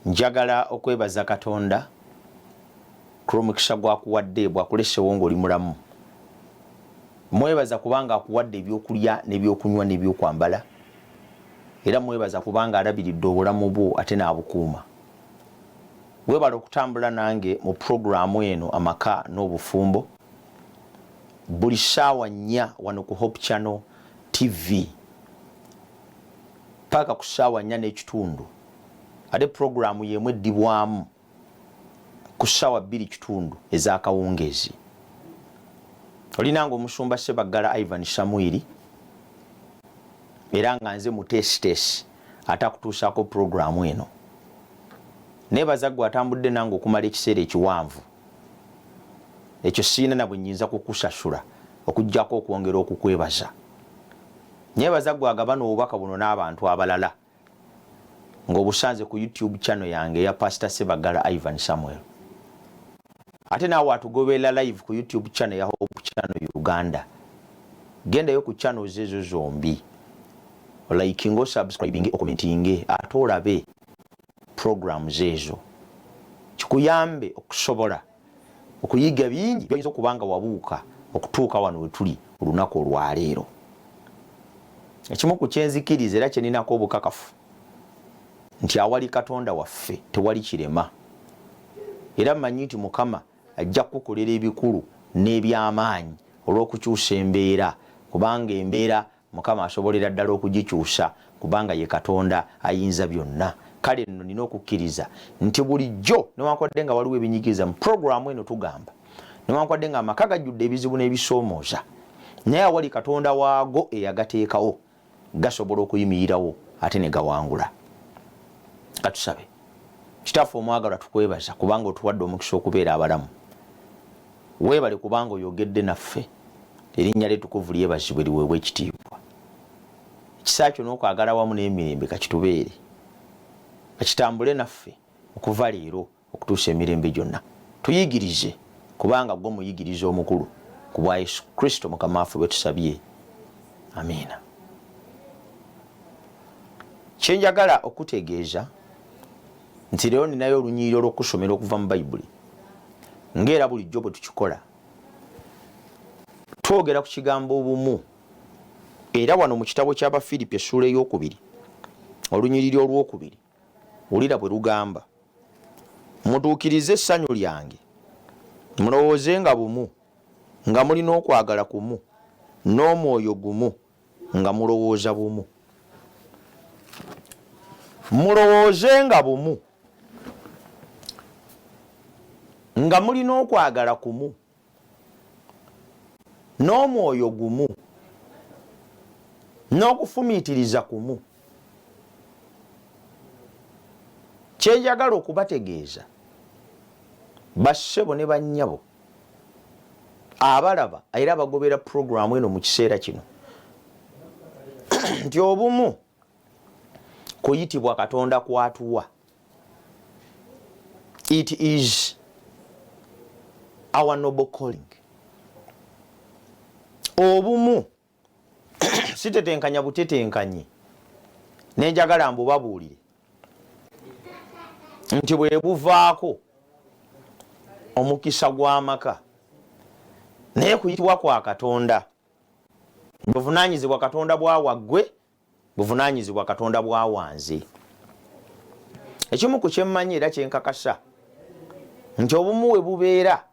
Njagala okwebaza Katonda kulumukisha gwakuwadde bwakulesewo ng'oli mulamu. Mwebaza kubanga akuwadde ebyokulya n'ebyokunywa n'ebyokwambala. Era mwebaza kubanga alabiridde obulamu bwo ate n'abukuuma. Webala okutambula nange mu programu eno Amaka n'Obufumbo. Buli ssaawa 4 wano ku Hope Channel TV. Paka ku ssaawa 4 n'ekitundu. Ate programu yemu eddibwamu ku ssaawa 2 ez'akawungeezi. Olinanga omusumba Ssebaggala Ivan Samuel era nga nze mu test atakutuusaako programu eno. Neebaza ggwe atambudde nange okumala ekiseera ekiwanvu. Ekyo siina na bwe nnyinza kukusasula okuggyako okwongera okukwebaza. Neebaza ggwe agabana obubaka buno n'abantu abalala ng'obusanze ku YouTube channel yange eya Pastor Ssebaggala Ivan Samuel. Ate naawe atugoberera live ku YouTube channel ya Hope Channel Uganda. Gendayo ku channels ezo zombi. Likingo, subscribing, commenting, ate olabe programs ezo. Kikuyambe okusobola okuyiga bingi by'oyinza okubanga wabuuka okutuuka wano we tuli olunaku olwaleero. Ekimu ku kyenzikiriza era kye ninako obukakafu nti awali Katonda waffe tewali kirema. Era mmanyi nti Mukama ajja kukolera ebikulu n'ebyamaanyi olw'okukyusa embeera, kubanga embeera Mukama asobolera ddala okugikyusa kubanga ye Katonda ayinza byonna. Kale nno nina okukkiriza nti bulijjo newankwadde nga waliwo ebinyigiriza mu programu eno tugamba, newankwadde nga amaka gajjudde ebizibu n'ebisoomooza, naye awali Katonda waago eyagateekawo gasobola okuyimirirawo ate ne gawangula. Katusabe. Kitaffe omwagalwa tukwebaza kubanga otuwadde omukisa okubeera abalamu. Weebale kubanga oyogedde naffe, erinnya ly'ettukuvu lyebazibwe liweebwe ekitiibwa. Ekisa kyo n'okwagala wamu n'emirembe kakitubeere. Kakitambule naffe okuva leero okutuusa emirembe gyonna. Tuyigirize kubanga gwe muyigiriza omukulu ku bwa Yesu Kristo Mukama waffe bwe tusabye. Amiina. Kye njagala okutegeeza nti leero ninayo olunyiriro olw'okusomera okuva mu Bayibuli. Ng'era bulijjo bwe tukikola. Twogera ku kigambo obumu. Era wano mu kitabo ky'Abafiripi essuula ey'okubiri olunyiriri olw'okubiri wulira bwe lugamba, mutuukirize essanyu lyange, mulowoozenga bumu, nga mulina okwagala kumu, n'omwoyo gumu, nga mulowooza bumu. Mulowoozenga bumu, nga mulina okwagala kumu, n'omwoyo gumu, n'okufumiitiriza kumu. Kye njagala okubategeeza bassebo ne bannyabo abalaba era bagobera programu eno mu kiseera kino nti obumu kuyitibwa Katonda kwatuwa. It is our noble calling. Obumu sitetenkanya butetenkanyi. Nenjagala mbubabuulire nti bwe buvaako omukisa gw'amaka naye kuyitibwa kwa Katonda, buvunaanyizibwa Katonda bwa waggwe, buvunaanyizibwa Katonda bwa wanze. Ekimu ku kyemmanyi era kyenkakasa nti obumu we bubeera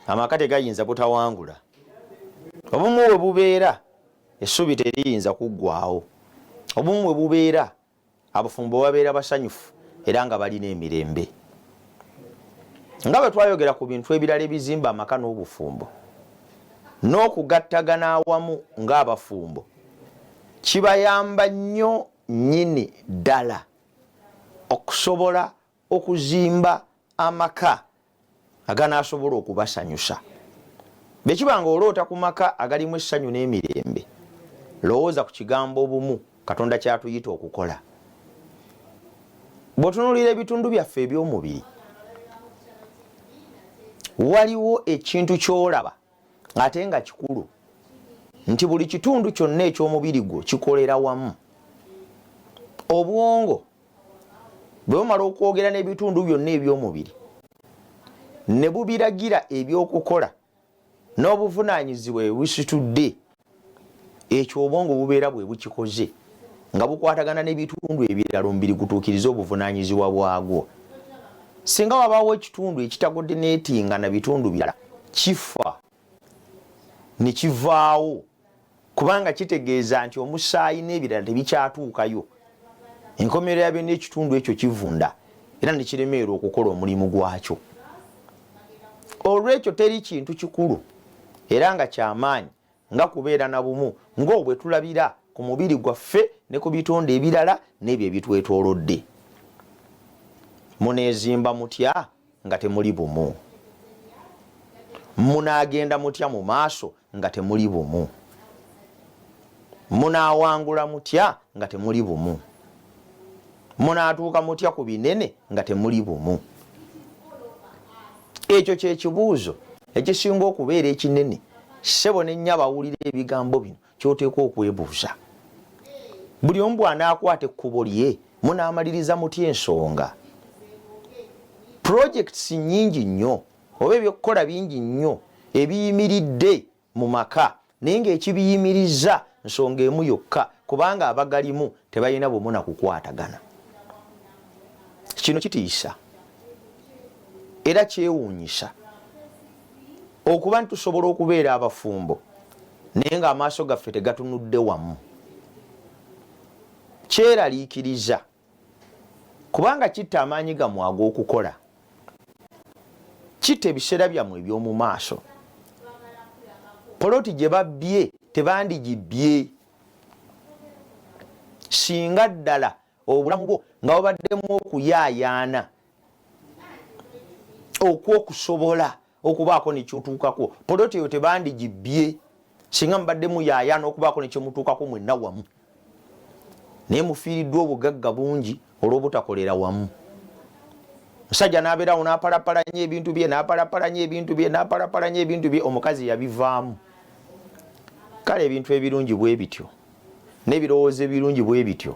amaka tegayinza butawangula. Obumu we bubeera essubi teriyinza kuggwaawo. Obumu we bubeera abafumbo babeera basanyufu era nga balina emirembe. Nga bwe twayogera ku bintu ebirala ebizimba amaka n'obufumbo n'okugattagana awamu ng'abafumbo, kibayamba nnyo nnyini ddala okusobola okuzimba amaka aganaasobola okubasanyusa. Bwe kiba nga oloota ku maka agalimu essanyu n'emirembe, lowooza ku kigambo obumu Katonda kyatuyita okukola. Bw'otunuulira ebitundu byaffe eby'omubiri, waliwo ekintu ky'olaba ate nga kikulu nti buli kitundu kyonna eky'omubiri gwo kikolera wamu. Obwongo bwe bumala okwogera n'ebitundu byonna eby'omubiri ne bubiragira ebyokukola n'obuvunaanyizibwa ebusitudde, ekyo obwongo bubeera bwe bukikoze nga bukwatagana n'ebitundu ebirala omubiri gutuukirize obuvunaanyizibwa bwagwo. Singa wabaawo ekitundu ekitakoordineetinga na bitundu birala, kifa ne kivaawo, kubanga kitegeeza nti omusaayi n'ebirala tebikyatuukayo. Enkomerero yabyo n'ekitundu ekyo kivunda era ne kiremerera okukola omulimu gwakyo. Olw'ekyo teri kintu kikulu era nga kyamaanyi nga kubeera na bumu ng'obwe tulabira ku mubiri gwaffe ne ku bitonde ebirala n'ebyo ebitwetoolodde. Muneezimba mutya nga temuli bumu? Munaagenda mutya mu maaso nga temuli bumu? Munaawangula mutya nga temuli bumu? Munaatuuka mutya ku binene nga temuli bumu? Ekyo kye kibuuzo ekisinga okubeera ekinene. Ssebo ne nnya bawulira ebigambo bino ky'oteekwa okwebuuza. Buli omu bw'anaakwata ekkubo lye munaamaliriza mutya ensonga? Projects nnyingi nnyo oba ebyokukola bingi nnyo ebiyimiridde mu maka, naye ng'ekibiyimiriza nsonga emu yokka, kubanga abagalimu tebalina bumu na kukwatagana. Kino kitiisa era kyewuunyisa okuba nti tusobola okubeera abafumbo naye ng'amaaso gaffe tegatunudde wamu. Kyeraliikiriza kubanga kitta amaanyi gammwe ag'okukola, kitta ebiseera byammwe eby'omu maaso. Poloti gye babbye tebandigibbye singa ddala obulamu bwo nga bubaddemu okuyaayaana okwokusobola okubaako ne kyotuukako. Poloti eyo tebandigibbye singa mubadde muyaayaana okubaako ne kyemutuukako mwenna wamu, naye mufiiriddwa obugagga bungi olw'obutakolera wamu. Musajja n'abeerawo n'apalapalanya ebintu bye n'apalapalanya ebintu bye n'apalapalanya ebintu bye, omukazi yabivaamu. Kale ebintu ebirungi bwe bityo n'ebirowoozo ebirungi bwe bityo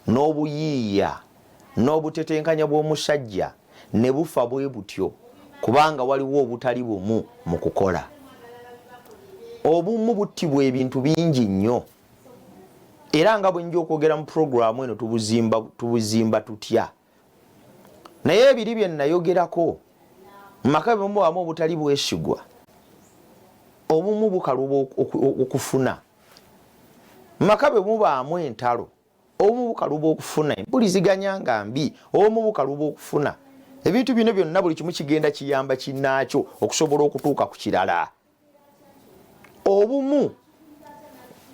n'obuyiiya n'obutetenkanya bw'omusajja ne bufa bwe butyo, kubanga waliwo obutali bumu mu kukola. Obumu buttibwa ebintu bingi nnyo, era nga bwe njja okwogera mu puroguramu eno tubuzimba tutya. Naye ebiri bye nayogerako mu maka bwe wamu obutali bwesigwa, obumu bukaluba okufuna. Mu maka bwe mubaamu entalo, obumu bukaluba okufuna. Empuliziganya nga mbi, obumu bukaluba okufuna. Ebintu bino byonna buli kimu kigenda kiyamba kinnaakyo okusobola okutuuka ku kirala. Obumu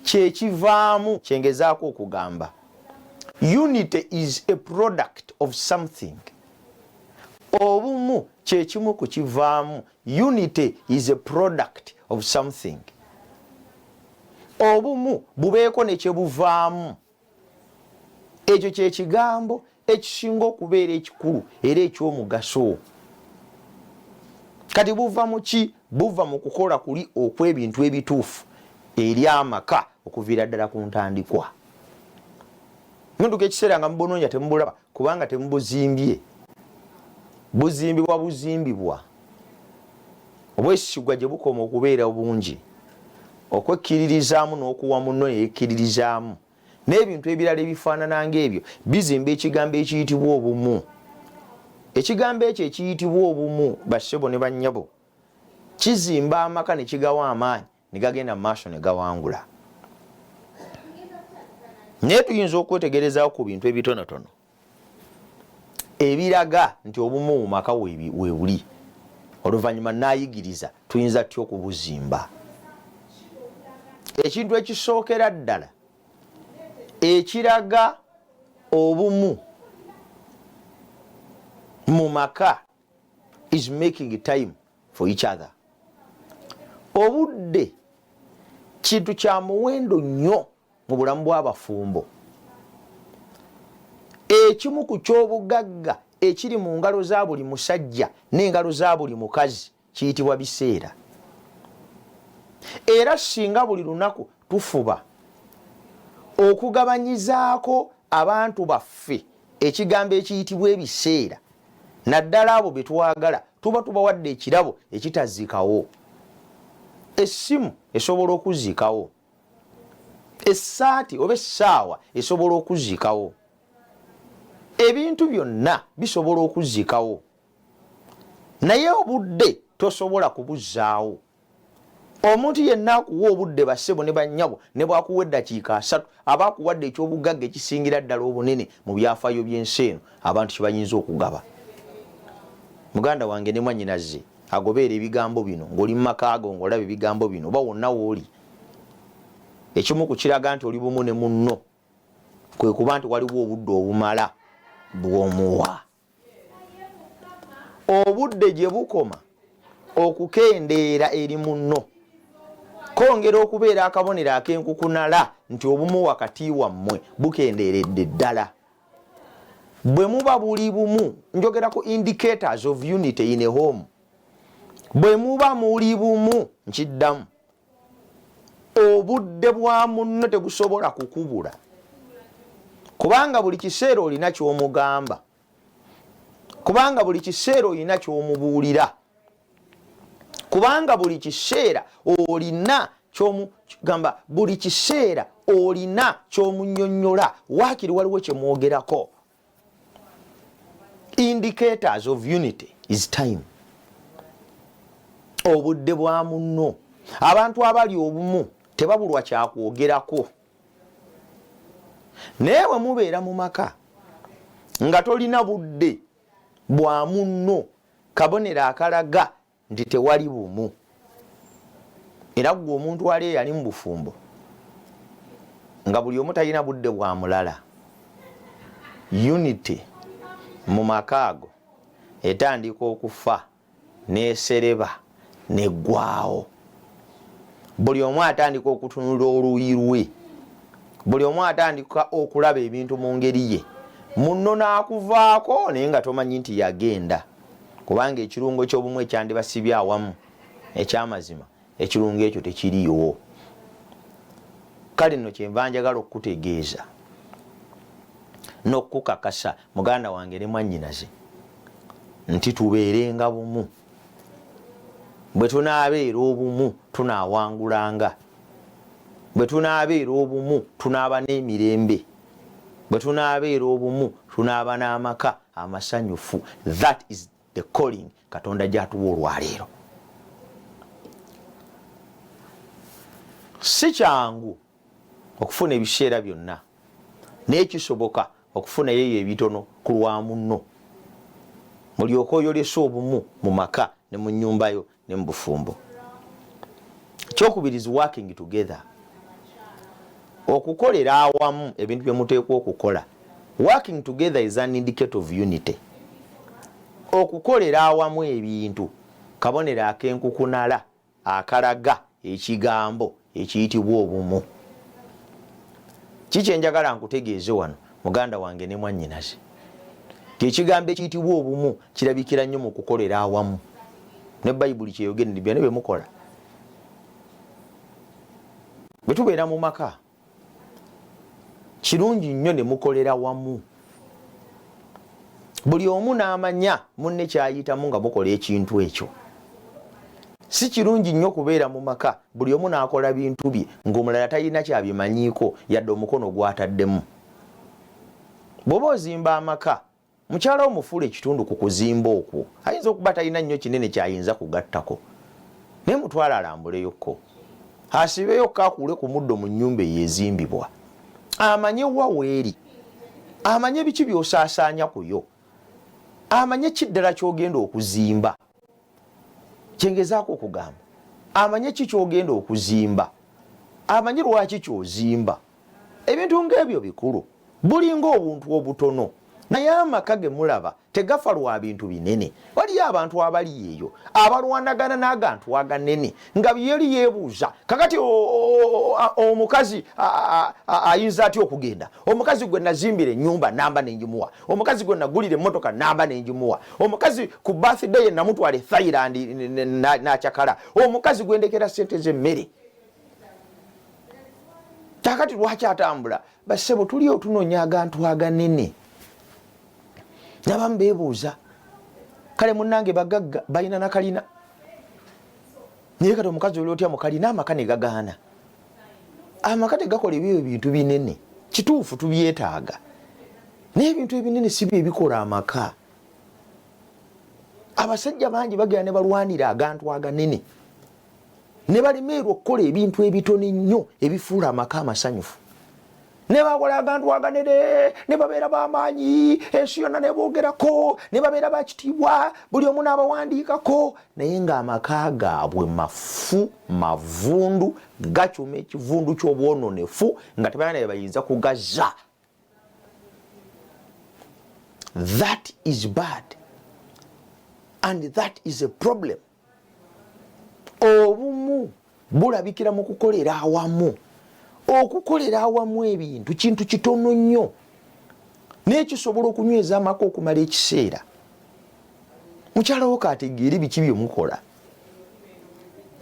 kyekivaamu kyengezaako okugamba. Unity is a product of something. Obumu kyekimu ku kivaamu. Unity is a product of something. Obumu bubeeko ne kyebuvaamu. Ekyo kyekigambo ekisinga okubeera ekikulu era eky'omugaso. Kati buva mu ki? Buva mu kukola kuli okw'ebintu ebituufu eri amaka okuviira ddala ku ntandikwa. Munduka ekiseera nga mubunoonya temubulaba kubanga temubuzimbye. Buzimbibwa buzimbibwa. Obwesigwa gye bukoma okubeera bungi, okwekkiririzaamu n'okuwa munno yekkiririzaamu, n'ebintu ebirala ebifaanana ng'ebyo bizimba ekigambo ekiyitibwa obumu. Ekigambo ekyo ekiyitibwa obumu, bassebo ne bannyabo, kizimba amaka ne kigawa amaanyi ne gagenda mu maaso ne gawangula. Naye tuyinza okwetegerezaako ku bintu ebitonotono ebiraga nti obumu mu maka weebuli. Oluvannyuma naayigiriza tuyinza tutya okubuzimba. Ekintu ekisookera ddala ekiraga obumu mu maka is making time for each other. Obudde kintu kya muwendo nnyo mu bulamu bw'abafumbo. Ekimu ku ky'obugagga ekiri mu ngalo za buli musajja n'engalo za buli mukazi kiyitibwa biseera. Era singa buli lunaku tufuba okugabanyizaako abantu baffe ekigambo ekiyitibwa ebiseera naddala abo betwagala tuba tubawadde ekirabo ekitazikawo. Essimu esobola okuzikawo, essaati oba essaawa esobola okuzikawo, ebintu byonna bisobola okuzikawo, naye obudde tosobola kubuzaawo. Omuntu yenna akuwa obudde bassebo ne bannyabo ne bwakuwa eddakiika 3 aba akuwadde ekyobugagga ekisingira ddala obunene mu byafaayo by'ensi eno abantu kibayinza okugaba. Muganda wange ne mwannyinaze agobeera ebigambo bino ng'oli mu makaago ng'olaba ebigambo bino oba wonna wooli. Ekimu ku kiraga nti oli bumu ne munno kwe kuba nti waliwo obudde obumala bw'omuwa. Obudde gye bukoma okukendeera eri munno kongera okubeera akabonero ak'enkukunala nti obumu wakati wammwe bukendeeredde ddala. Bwe muba buli bumu, njogera ku indicators of unity in a home. Bwe muba muli bumu, nkiddamu, obudde bwa munno tebusobola kukubula, kubanga buli kiseera olina ky'omugamba, kubanga buli kiseera olina ky'omubuulira, kubanga buli kiseera olina ky'omugamba, buli kiseera olina ky'omunnyonnyola, waakiri waliwo kye mwogerako. Indicators of unity is time. Obudde bwa munno. Abantu abali obumu tebabulwa kyakwogerako. Newe mubeera mu maka nga tolina budde bwa munno, kabonero akalaga nti tewali bumu. Era gwe omuntu ali yali mu Bufumbo nga buli omu talina budde bwa mulala. Unity mu makaago etandika okufa nesereba neggwaawo. Buli omu atandika okutunula oluyi lwe, buli omu atandika okulaba ebintu mu ngeri ye, munno n'akuvaako naye nga tomanyi nti yagenda, kubanga ekirungo ky'obumu ekyandibasibye awamu ekyamazima ekirungo ekyo tekiriyo. Kale nno kyenva njagala okukutegeeza n'okukakasa muganda wange ne mwannyinaze nti tubeerenga bumu. Bwe tunaabeera obumu tunaawangulanga, bwe tunaabeera obumu tunaaba n'emirembe, bwe tunaabeera obumu tunaaba n'amaka amasanyufu. That is the calling Katonda gy'atuwa olwaleero. Si kyangu okufuna ebiseera byonna, naye kisoboka okufuna yeyo ebitono ku lwa munno, mulyoke oyolese obumu mu maka ne mu nnyumbayo ne mu Bufumbo. Ekyokubirizi working together, okukolera awamu ebintu bye muteekwa okukola. Working together is an indicator of unity. Okukolera awamu ebintu kabonero ak'enkukunala akalaga ekigambo ekiyitibwa obumu. Kiki enjagala nkutegeeze wano muganda wange ne mwannyinaze, ekigambo ekiyitibwa obumu kirabikira nnyo mu kukolera awamu. Ne Bayibuli kyeyogera nti byonna bye mukola. Bwe tubeera mu maka kirungi nnyo ne mukolera wamu, buli omu n'amanya munne kyayitamu nga mukola ekintu ekyo. Si kirungi nnyo kubeera mu maka buli omu n'akola bintu bye ng'omulala talina kyabimanyiiko yadde omukono gw'ataddemu. Bw'oba ozimba amaka, mukyala omufuula ekitundu ku kuzimba okwo ayinza okuba talina nnyo kinene kyayinza kugattako, naye mutwala alambuleyokko, asibeyokko akuule ku muddo mu nnyumba eyeezimbibwa, amanye wa weeri, amanye biki by'osaasaanya kuyo, amanye kiddala ky'ogenda okuzimba. Kyengezaako okugamba, amanye ki ky'ogenda okuzimba, amanye lwaki ky'ozimba. Ebintu ng'ebyo bikulu, bulinga obuntu obutono, naye amaka ge mulaba tegafa lwa bintu binene. Waliyo abantu abali eyo abalwanagana n'agantu aganene nga byeri yeebuuza kakati omukazi ayinza atya okugenda, omukazi gwe nazimbira ennyumba namba nenjimuwa, omukazi gwe nagulira emmotoka namba nenjimuwa, omukazi ku birthday ye namutwala Thailand n'akyakala, omukazi gwe ndekera ssente z'emmere. Kakati lwaki atambula? Bassebo tuli otunoonya agantu aganene. nabamu beebuuza kale munnange bagagga balina nakalina naye kati omukazi oli otya mukalina amaka ne gagaana amaka tegakola ebyo ebintu binene kituufu tubyetaaga naye ebintu ebinene si bye bikola amaka abasajja bangi bagenda ne balwanira agantu aganene ne balemerwa okukola ebintu ebitono ennyo ebifuula amaka amasanyufu ne bakola agantu aganene ne babeera b'amaanyi ensi yonna ne boogerako ne babeera bakitiibwa buli omu n'abawandiikako naye ng'amaka gaabwe mafu mavundu gakyuma ekivundu ky'obwononefu nga tebalina bayinza kugazza. That is bad and that is a problem. Obumu bulabikira mu kukolera awamu. Okukolera awamu ebintu kintu kitono nnyo n'ekisobola okunyweza amaka okumala ekiseera. Mukyala wo kaategeera biki bye mukola.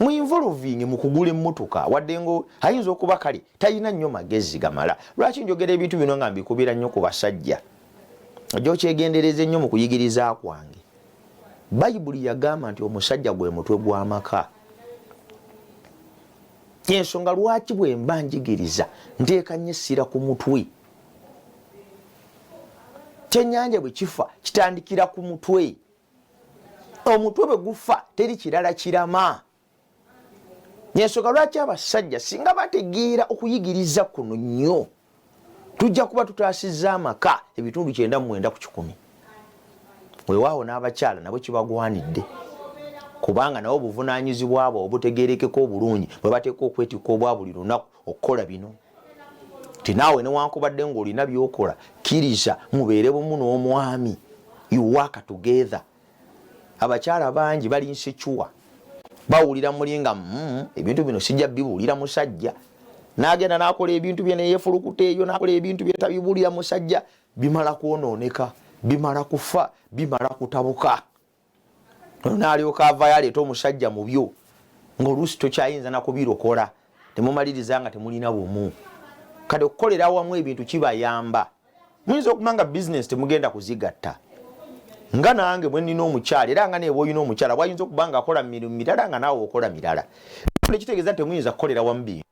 Mu involving mu kugula emmotoka wadde ngo ayinza okuba kale talina nnyo magezi gamala. Lwaki njogera ebintu bino nga mbikubira nnyo ku basajja? Ojja kyegendereza ennyo mu kuyigiriza kwange. Bayibuli yagamba nti omusajja gwe mutwe gw'amaka. Ensonga lwaki bwe mba njigiriza nteeka nnyo essira ku mutwe. Kyennyanja bwe kifa kitandikira ku mutwe. Omutwe bwe gufa teri kirala kirama. Ensonga lwaki abasajja singa bategeera okuyigiriza kuno nnyo tujja kuba tutaasizza amaka ebitundu 99 ku 100. Weewaawo n'abakyala nabo kibagwanidde kubanga nabo obuvunaanyizibwa bwabwe obutegeerekeko obulungi bwe bateeka okwetikka obwa buli lunaku okukola bino. Ti naawe newankubadde ng'olina by'okola kkiriza mubeere bumu n'omwami. You work together. Abakyala bangi bali nsekyuwa bawulira mulinga ebintu bino sijja bibuulira musajja n'agenda n'akola ebintu bye ne yeefulukuta eyo n'akola ebintu bye tabibuulira musajja bimala kwonooneka bimala kufa bimala kutabuka. N'alyoka avaayo aleeta omusajja mu byo ng'oluusi tokyayinza nakubirokola temumaliriza nga temulina bumu. Kati okukolera awamu ebintu kibayamba. Muyinza okuba nga bizinesi temugenda kuzigatta. Nga nange bwe nnina omukyala era nga neeba olina omukyala bwayinza okuba nga akola mirimu mirala nga naawe okola mirala. Ekitegeeza nti temuyinza kukolera wamu bintu.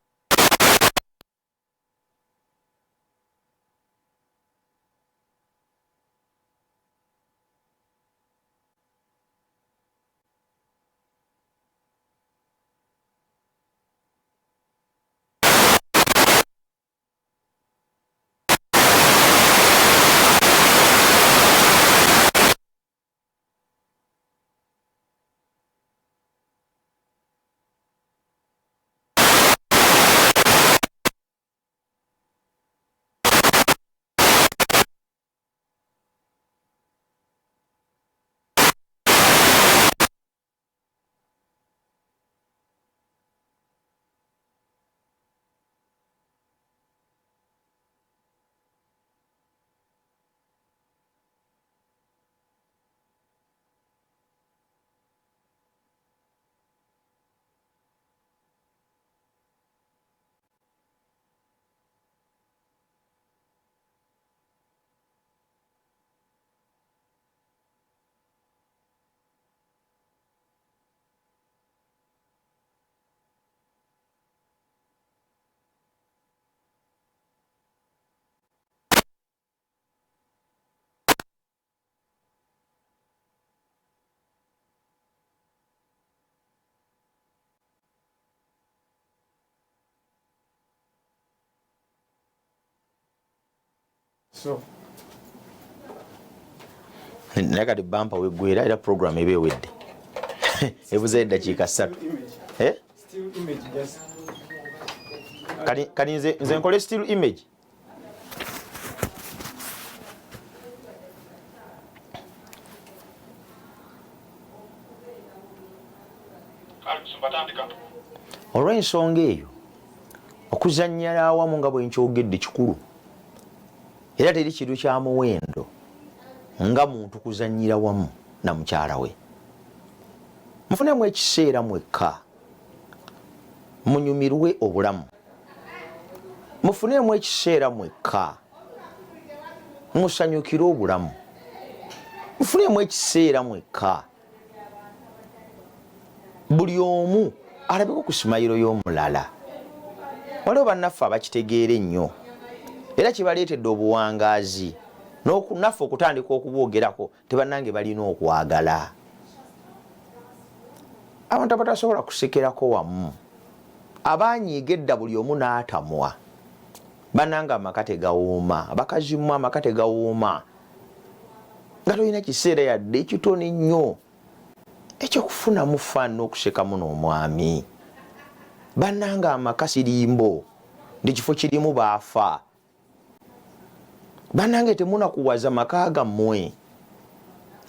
So nakati bampa weggwera era program ebe ewedde ebuze eddakiika 3. still image just kani nze nkole still image. Olw'ensonga eyo okuzannyira awamu nga bwe nkyogedde kikulu era teri kintu kya muwendo nga muntu kuzannyira wamu na mukyala we. Mufunemu ekiseera mwekka munyumirwe obulamu. Mufunemu ekiseera mwekka musanyukire obulamu. mufunemu ekiseera mwekka buli omu alabeko ku simayiro y'omulala. Waliwo bannaffe abakitegeera ennyo era kibaleetedde obuwangaazi naffe okutandika okubwogerako tebannange balina okwagala. Abantu abatasobola kusekerako wamu abanyiiga edda buli omu n'atamwa bannange amaka tegawooma, abakazimu amaka tegawooma nga tolina kiseera yadde ekitono ennyo ekyokufunamu faan n'okusekamu n'omwami. Bannange amaka sirimbo ndi kifo kirimu baafa. Bannange temunakuwaza maka gammwe,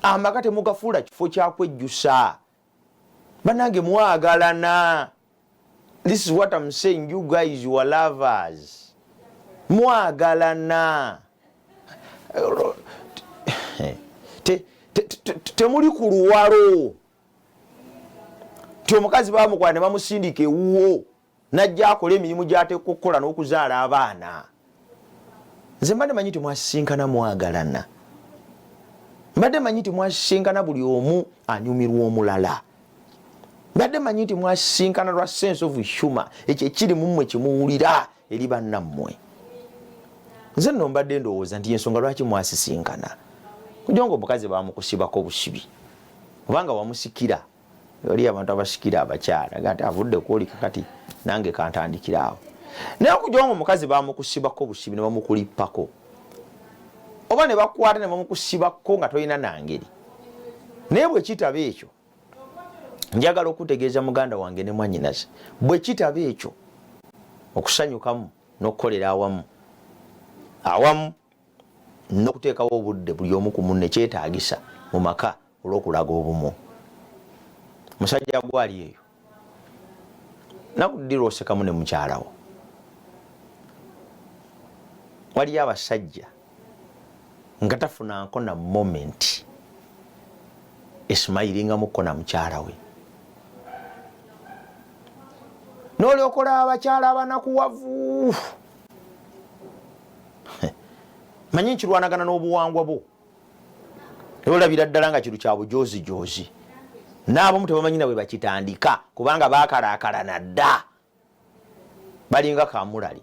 amaka temugafuula kifo kyakwejjusa. Bannange mwagalana. This is what I'm saying, you guys, you are lovers. Mwagalana. Temuli ku luwalo ti omukazi bamukwana ne bamusindika ewuwo najja akola emirimu gy'ateeka okukola n'okuzaala abaana. Nze mbadde manyi temwasinkana mwagalana, mbadde manyi temwasinkana buli omu anyumirwa omulala, mbadde manyi temwasinkana lwa sense of humor ekyo ekiri mu mmwe kimuwulira eri bannammwe. Nze nno mbadde ndowooza nti ensonga lwaki mwasisinkana kugira nga omukazi bamukusibako busibi kubanga wamusikira. Oli abantu abasikira abakyala gati avudde kwolika kati nange kantandikiraawo. Naye okugira nga omukazi bamukusibako busibi ne bamukulippako oba ne bakwata ne bamukusibako nga tolina nangeri. Naye bwe kitaba ekyo njagala okutegeeza muganda wange ne mwannyinaze, bwe kitaba ekyo okusanyukamu n'okukolera awamu n'okuteekawo obudde buli omu ku munne kyetaagisa mu maka olw'okulaga obumu. Musajja gwali eyo nakuddira osekamu ne mukyalawo. Waliyo abasajja nga tafunanko na moment esimayiringamukko na mukyala we. N'olyokola abakyala abanakuwavu manyi nkirwanagana n'obuwangwa bwo olabira ddala nga kiru kya bujoozi n'abamu tebamanyina bwe bakitandika kubanga baakalaakala dda balinga kamulali.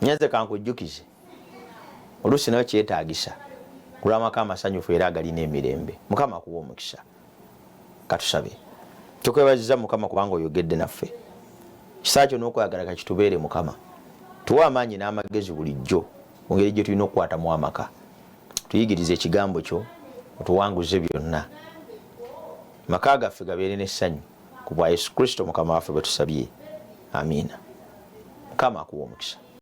Nyenze kankujjukize oluusi nayo kyetaagisa kulw'amaka amasanyufu era agalina emirembe. Mukama akuwa omukisa. Katusabe. Tukwebaziza Mukama kubanga oyogedde naffe. Kisa kyo n'okwagala kakitubeere Mukama. Tuwa amaanyi n'amagezi bulijjo mu ngeri gye tulina okukwatamu amaka. Tuyigirize ekigambo kyo otuwanguze byonna. Maka gaffe gabeere n'essanyu ku bwa Yesu Kristo Mukama waffe bwe tusabye. Amiina. Mukama akuwa omukisa.